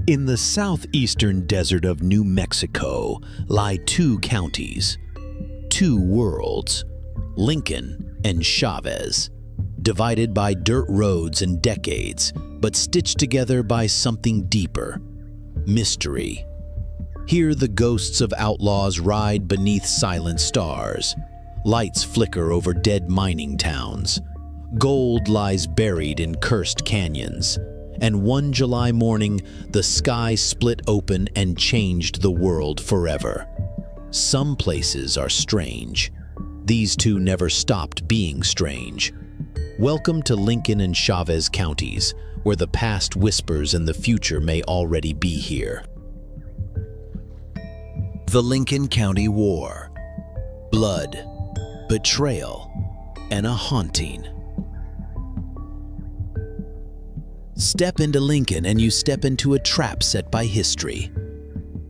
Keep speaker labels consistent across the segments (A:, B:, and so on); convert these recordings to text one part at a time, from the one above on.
A: In the southeastern desert of New Mexico lie two counties, two worlds, Lincoln and Chaves, divided by dirt roads and decades, but stitched together by something deeper, mystery. Here the ghosts of outlaws ride beneath silent stars. Lights flicker over dead mining towns. Gold lies buried in cursed canyons. And one July morning, the sky split open and changed the world forever. Some places are strange. These two never stopped being strange. Welcome to Lincoln and Chaves counties, where the past whispers and the future may already be here. The Lincoln County War. Blood, betrayal, and a haunting. Step into Lincoln and you step into a trap set by history.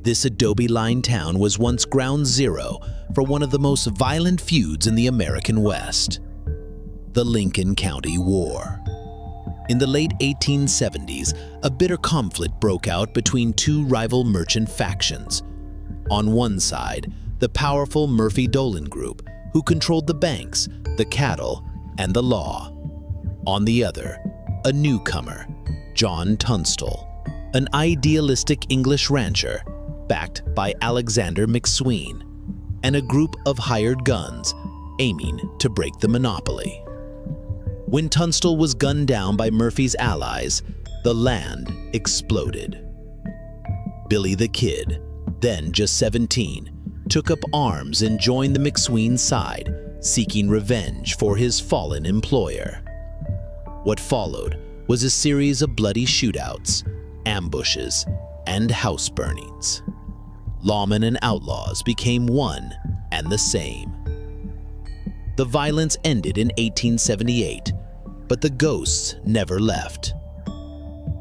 A: This adobe-lined town was once ground zero for one of the most violent feuds in the American West, the Lincoln County War. In the late 1870s, a bitter conflict broke out between two rival merchant factions. On one side, the powerful Murphy-Dolan group, who controlled the banks, the cattle, and the law. On the other, a newcomer, John Tunstall, an idealistic English rancher backed by Alexander McSween, and a group of hired guns aiming to break the monopoly. When Tunstall was gunned down by Murphy's allies, the land exploded. Billy the Kid, then just 17, took up arms and joined the McSween side, seeking revenge for his fallen employer. What followed was a series of bloody shootouts, ambushes, and house burnings. Lawmen and outlaws became one and the same. The violence ended in 1878, but the ghosts never left.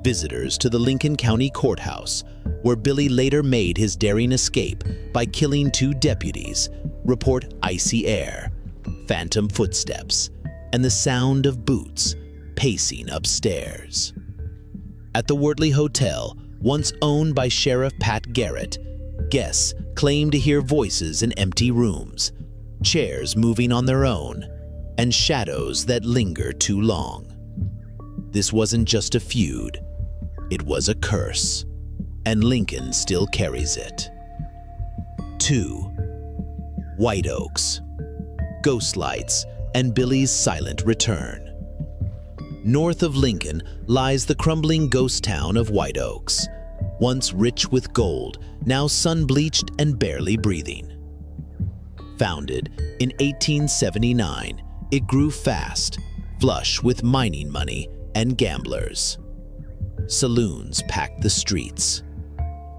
A: Visitors to the Lincoln County Courthouse, where Billy later made his daring escape by killing two deputies, report icy air, phantom footsteps, and the sound of boots pacing upstairs. At the Wortley Hotel, once owned by Sheriff Pat Garrett, guests claim to hear voices in empty rooms, chairs moving on their own, and shadows that linger too long. This wasn't just a feud, it was a curse, and Lincoln still carries it. 2. White Oaks, ghost lights, and Billy's silent return. North of Lincoln lies the crumbling ghost town of White Oaks, once rich with gold, now sun-bleached and barely breathing. Founded in 1879, it grew fast, flush with mining money and gamblers. Saloons packed the streets.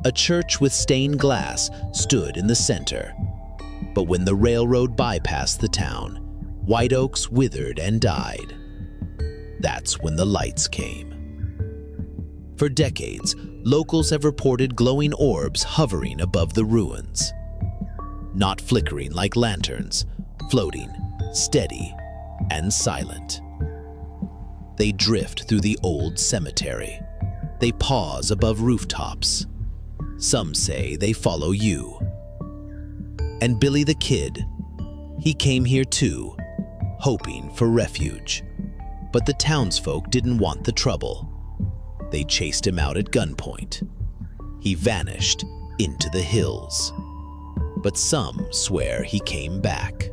A: A church with stained glass stood in the center. But when the railroad bypassed the town, White Oaks withered and died. That's when the lights came. For decades, locals have reported glowing orbs hovering above the ruins. Not flickering like lanterns, floating, steady, and silent. They drift through the old cemetery. They pause above rooftops. Some say they follow you. And Billy the Kid, he came here too, hoping for refuge. But the townsfolk didn't want the trouble. They chased him out at gunpoint. He vanished into the hills. But some swear he came back.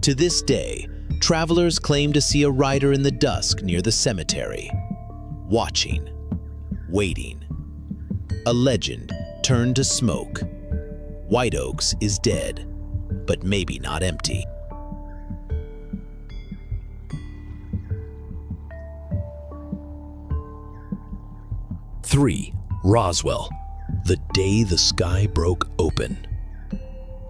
A: To this day, travelers claim to see a rider in the dusk near the cemetery, watching, waiting. A legend turned to smoke. White Oaks is dead, but maybe not empty. 3. Roswell, the day the sky broke open.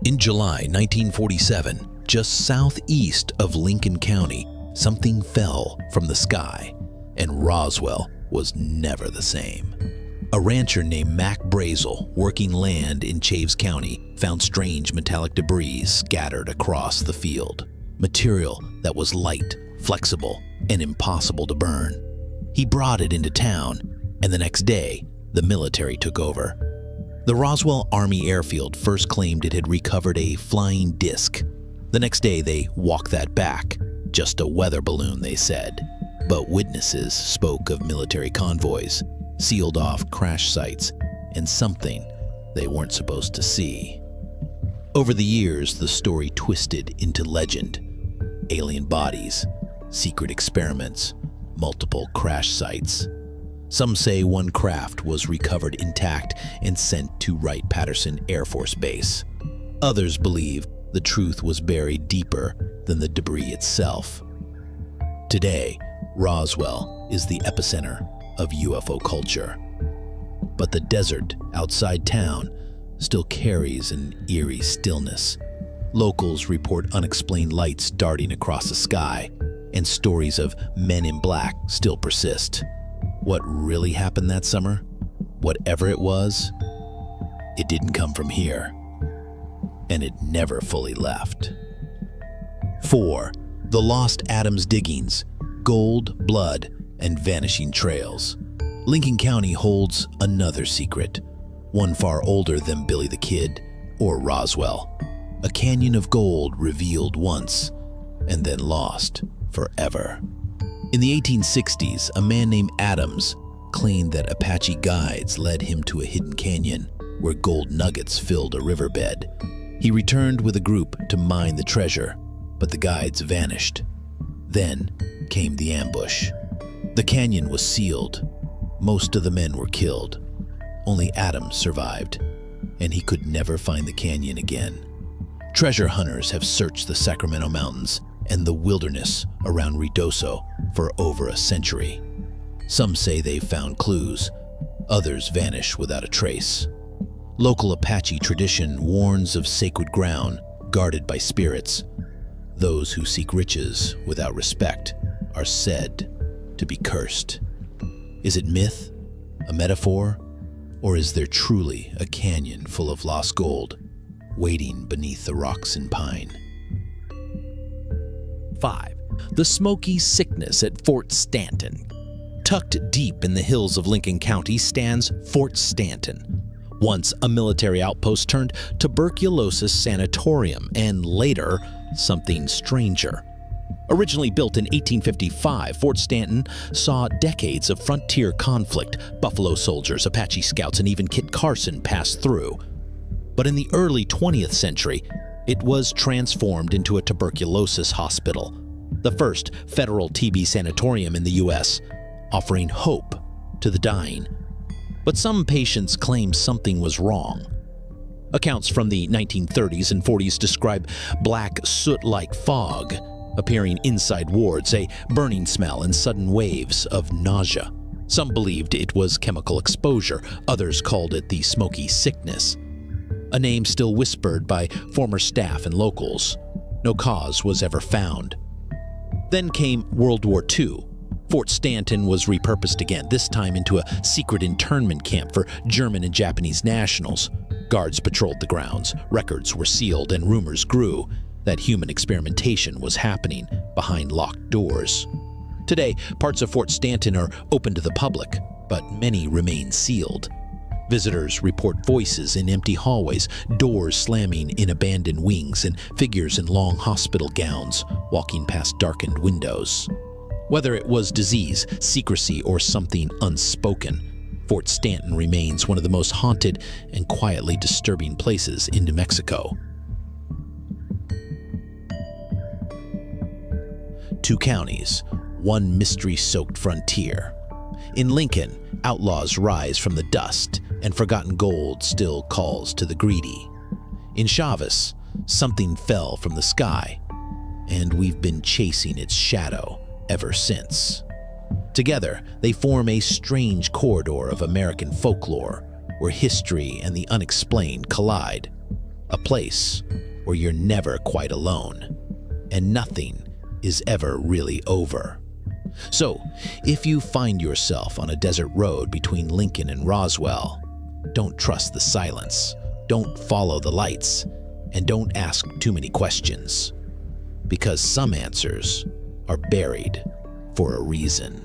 A: In July 1947, just southeast of Lincoln County, something fell from the sky, and Roswell was never the same. A rancher named Mac Brazel, working land in Chaves County, found strange metallic debris scattered across the field. Material that was light, flexible, and impossible to burn. He brought it into town, and the next day, the military took over. The Roswell Army Airfield first claimed it had recovered a flying disc. The next day, they walked that back. Just a weather balloon, they said. But witnesses spoke of military convoys, sealed off crash sites, and something they weren't supposed to see. Over the years, the story twisted into legend. Alien bodies, secret experiments, multiple crash sites. Some say one craft was recovered intact and sent to Wright-Patterson Air Force Base. Others believe the truth was buried deeper than the debris itself. Today, Roswell is the epicenter of UFO culture. But the desert outside town still carries an eerie stillness. Locals report unexplained lights darting across the sky, and stories of men in black still persist. What really happened that summer? Whatever it was, it didn't come from here. And it never fully left. 4. The Lost Adams Diggings, Gold, Blood, and Vanishing Trails. Lincoln County holds another secret, one far older than Billy the Kid or Roswell. A canyon of gold revealed once and then lost forever. In the 1860s, a man named Adams claimed that Apache guides led him to a hidden canyon where gold nuggets filled a riverbed. He returned with a group to mine the treasure, but the guides vanished. Then came the ambush. The canyon was sealed. Most of the men were killed. Only Adams survived, and he could never find the canyon again. Treasure hunters have searched the Sacramento Mountains and the wilderness around Ruidoso for over a century. Some say they've found clues. Others vanish without a trace. Local Apache tradition warns of sacred ground guarded by spirits. Those who seek riches without respect are said to be cursed. Is it myth, a metaphor, or is there truly a canyon full of lost gold waiting beneath the rocks and pine?
B: 5. The Smoky Sickness at Fort Stanton. Tucked deep in the hills of Lincoln County stands Fort Stanton, once a military outpost turned tuberculosis sanatorium, and later something stranger. Originally built in 1855, Fort Stanton saw decades of frontier conflict. Buffalo soldiers, Apache scouts, and even Kit Carson passed through. But in the early 20th century, it was transformed into a tuberculosis hospital, the first federal TB sanatorium in the U.S., offering hope to the dying. But some patients claim something was wrong. Accounts from the 1930s and 40s describe black soot-like fog appearing inside wards, a burning smell, and sudden waves of nausea. Some believed it was chemical exposure. Others called it the Smoky Sickness, a name still whispered by former staff and locals. No cause was ever found. Then came World War II. Fort Stanton was repurposed again, this time into a secret internment camp for German and Japanese nationals. Guards patrolled the grounds, records were sealed, and rumors grew that human experimentation was happening behind locked doors. Today, parts of Fort Stanton are open to the public, but many remain sealed. Visitors report voices in empty hallways, doors slamming in abandoned wings, and figures in long hospital gowns walking past darkened windows. Whether it was disease, secrecy, or something unspoken, Fort Stanton remains one of the most haunted and quietly disturbing places in New Mexico. 2 counties, one mystery-soaked frontier. In Lincoln, outlaws rise from the dust, and forgotten gold still calls to the greedy. In Chaves, something fell from the sky, and we've been chasing its shadow ever since. Together, they form a strange corridor of American folklore where history and the unexplained collide. A place where you're never quite alone, and nothing is ever really over. So, if you find yourself on a desert road between Lincoln and Roswell, don't trust the silence, don't follow the lights, and don't ask too many questions, because some answers are buried for a reason.